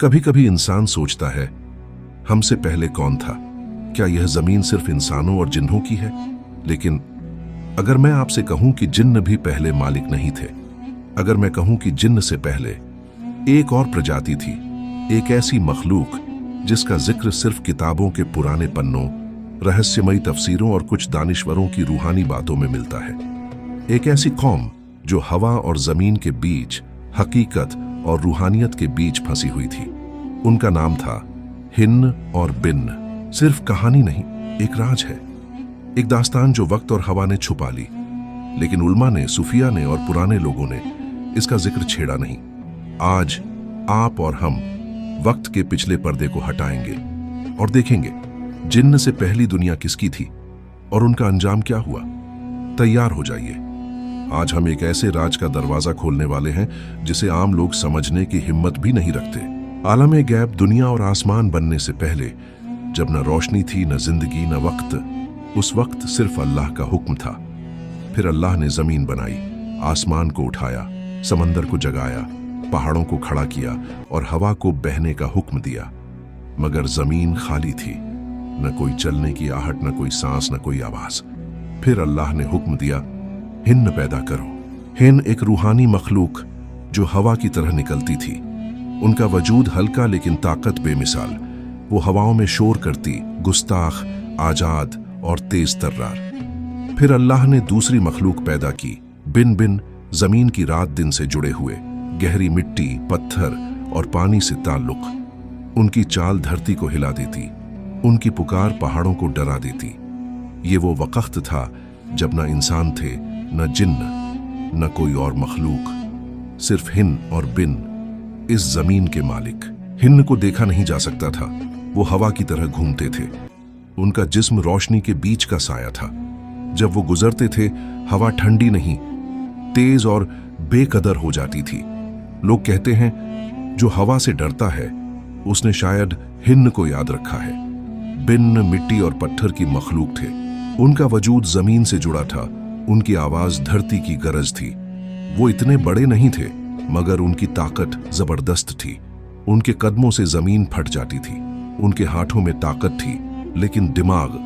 कभी कभी इंसान सोचता है, हमसे पहले कौन था? क्या यह जमीन सिर्फ इंसानों और जिन्नों की है? लेकिन अगर मैं आपसे कहूं कि जिन्न भी पहले मालिक नहीं थे, अगर मैं कहूं कि जिन्न से पहले एक और प्रजाति थी, एक ऐसी मखलूक जिसका जिक्र सिर्फ किताबों के पुराने पन्नों, रहस्यमयी तफसीरों और कुछ दानिश्वरों की रूहानी बातों में मिलता है, एक ऐसी कौम जो हवा और जमीन के बीच, हकीकत और रूहानियत के बीच फंसी हुई थी। उनका नाम था हिन्न और बिन्न। सिर्फ कहानी नहीं, एक राज है, एक दास्तान जो वक्त और हवा ने छुपा ली, लेकिन उल्मा ने, सूफिया ने और पुराने लोगों ने इसका जिक्र छेड़ा नहीं। आज आप और हम वक्त के पिछले पर्दे को हटाएंगे और देखेंगे जिन्न से पहली दुनिया किसकी थी और उनका अंजाम क्या हुआ। तैयार हो जाइए, आज हम एक ऐसे राज का दरवाजा खोलने वाले हैं जिसे आम लोग समझने की हिम्मत भी नहीं रखते। आलम गैब, दुनिया और आसमान बनने से पहले, जब न रोशनी थी, न जिंदगी, न वक्त, उस वक्त सिर्फ अल्लाह का हुक्म था। फिर अल्लाह ने जमीन बनाई, आसमान को उठाया, समंदर को जगाया, पहाड़ों को खड़ा किया और हवा को बहने का हुक्म दिया। मगर जमीन खाली थी, न कोई चलने की आहट, न कोई सांस, न कोई आवाज। फिर अल्लाह ने हुक्म दिया, हिन्न पैदा करो। हिन्न एक रूहानी मखलूक जो हवा की तरह निकलती थी। उनका वजूद हल्का लेकिन ताकत बेमिसाल। वो हवाओं में शोर करती, गुस्ताख, आजाद और तेज तर्रार। फिर अल्लाह ने दूसरी मखलूक पैदा की, बिन बिन, जमीन की रात दिन से जुड़े हुए, गहरी मिट्टी, पत्थर और पानी से ताल्लुक। उनकी चाल धरती को हिला देती, उनकी पुकार पहाड़ों को डरा देती। ये वो वक्त था जब न इंसान थे, न जिन्न, न कोई और मखलूक, सिर्फ हिन्न और बिन, इस जमीन के मालिक। हिन्न को देखा नहीं जा सकता था, वो हवा की तरह घूमते थे। उनका जिस्म रोशनी के बीच का साया था। जब वो गुजरते थे, हवा ठंडी नहीं, तेज और बेकदर हो जाती थी। लोग कहते हैं, जो हवा से डरता है उसने शायद हिन्न को याद रखा है। बिन्न मिट्टी और पत्थर की मखलूक थे। उनका वजूद जमीन से जुड़ा था, उनकी आवाज धरती की गरज थी। वो इतने बड़े नहीं थे, मगर उनकी ताकत जबरदस्त थी। उनके कदमों से जमीन फट जाती थी। उनके हाथों में ताकत थी, लेकिन दिमाग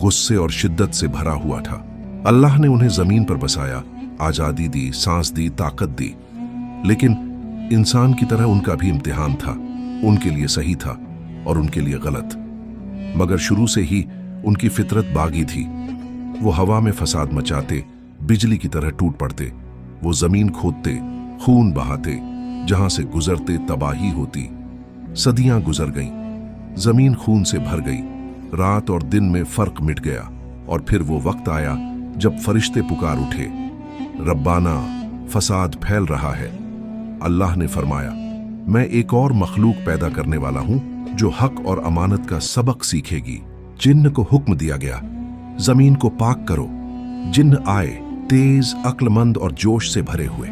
गुस्से और शिद्दत से भरा हुआ था। अल्लाह ने उन्हें जमीन पर बसाया, आजादी दी, सांस दी, ताकत दी। लेकिन इंसान की तरह उनका भी इम्तिहान था। उनके लिए सही था और उनके लिए गलत। मगर शुरू से ही उनकी फितरत बागी थी। वो हवा में फसाद मचाते, बिजली की तरह टूट पड़ते। वो जमीन खोदते, खून बहाते, जहां से गुजरते तबाही होती। सदियां गुजर गईं, जमीन खून से भर गई। रात और दिन में फर्क मिट गया और फिर वो वक्त आया जब फरिश्ते पुकार उठे, रब्बाना, फसाद फैल रहा है। अल्लाह ने फरमाया, मैं एक और मखलूक पैदा करने वाला हूं जो हक और अमानत का सबक सीखेगी। जिन्न को हुक्म दिया गया, जमीन को पाक करो। जिन्न आए, तेज, अक्लमंद और जोश से भरे हुए।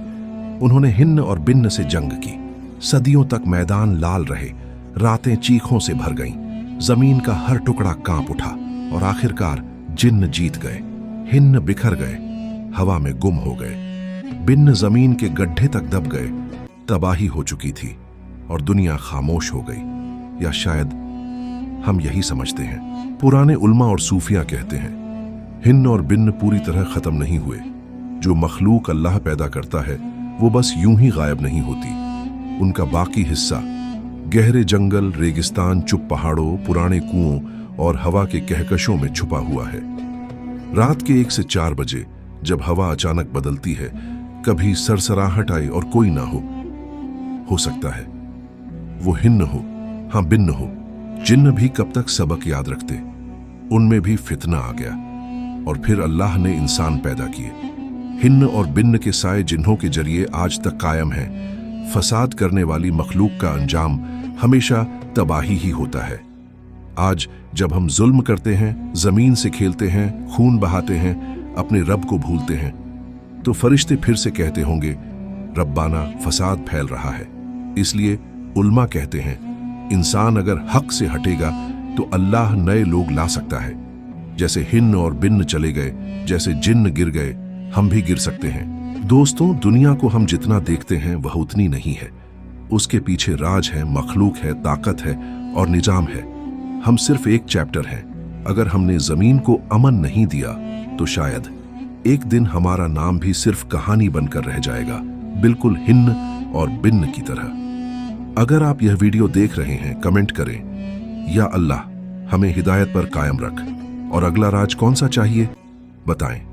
उन्होंने हिन्न और बिन्न से जंग की। सदियों तक मैदान लाल रहे, रातें चीखों से भर गईं, जमीन का हर टुकड़ा कांप उठा और आखिरकार जिन्न जीत गए। हिन्न बिखर गए, हवा में गुम हो गए। बिन्न जमीन के गड्ढे तक दब गए। तबाही हो चुकी थी और दुनिया खामोश हो गई। या शायद हम यही समझते हैं। पुराने उल्मा और सूफिया कहते हैं, हिन्न और बिन्न पूरी तरह खत्म नहीं हुए। जो मखलूक अल्लाह पैदा करता है वो बस यूं ही गायब नहीं होती। उनका बाकी हिस्सा गहरे जंगल, रेगिस्तान, चुप पहाड़ों, पुराने कुओं और हवा के कहकशों में छुपा हुआ है। रात के 1 से 4 बजे जब हवा अचानक बदलती है, कभी सरसराहट आए और कोई ना हो सकता है वो हिन्न हो, हाँ बिन्न हो। जिन्न भी कब तक सबक याद रखते? उनमें भी फितना आ गया और फिर अल्लाह ने इंसान पैदा किए। हिन्न और बिन्न के साए जिन्हों के जरिए आज तक कायम है। फसाद करने वाली मखलूक का अंजाम हमेशा तबाही ही होता है। आज जब हम जुल्म करते हैं, जमीन से खेलते हैं, खून बहाते हैं, अपने रब को भूलते हैं, तो फरिश्ते फिर से कहते होंगे, रब्बाना, फसाद फैल रहा है। इसलिए उल्मा कहते हैं, इंसान अगर हक से हटेगा तो अल्लाह नए लोग ला सकता है। जैसे हिन्न और बिन्न चले गए, जैसे जिन्न गिर गए, हम भी गिर सकते हैं। दोस्तों, दुनिया को हम जितना देखते हैं वह उतनी नहीं है। उसके पीछे राज है, मखलूक है, ताकत है और निजाम है। हम सिर्फ एक चैप्टर हैं। अगर हमने जमीन को अमन नहीं दिया तो शायद एक दिन हमारा नाम भी सिर्फ कहानी बनकर रह जाएगा, बिल्कुल हिन्न और बिन्न की तरह। अगर आप यह वीडियो देख रहे हैं, कमेंट करें, या अल्लाह हमें हिदायत पर कायम रख। और अगला राज कौन सा चाहिए बताएं।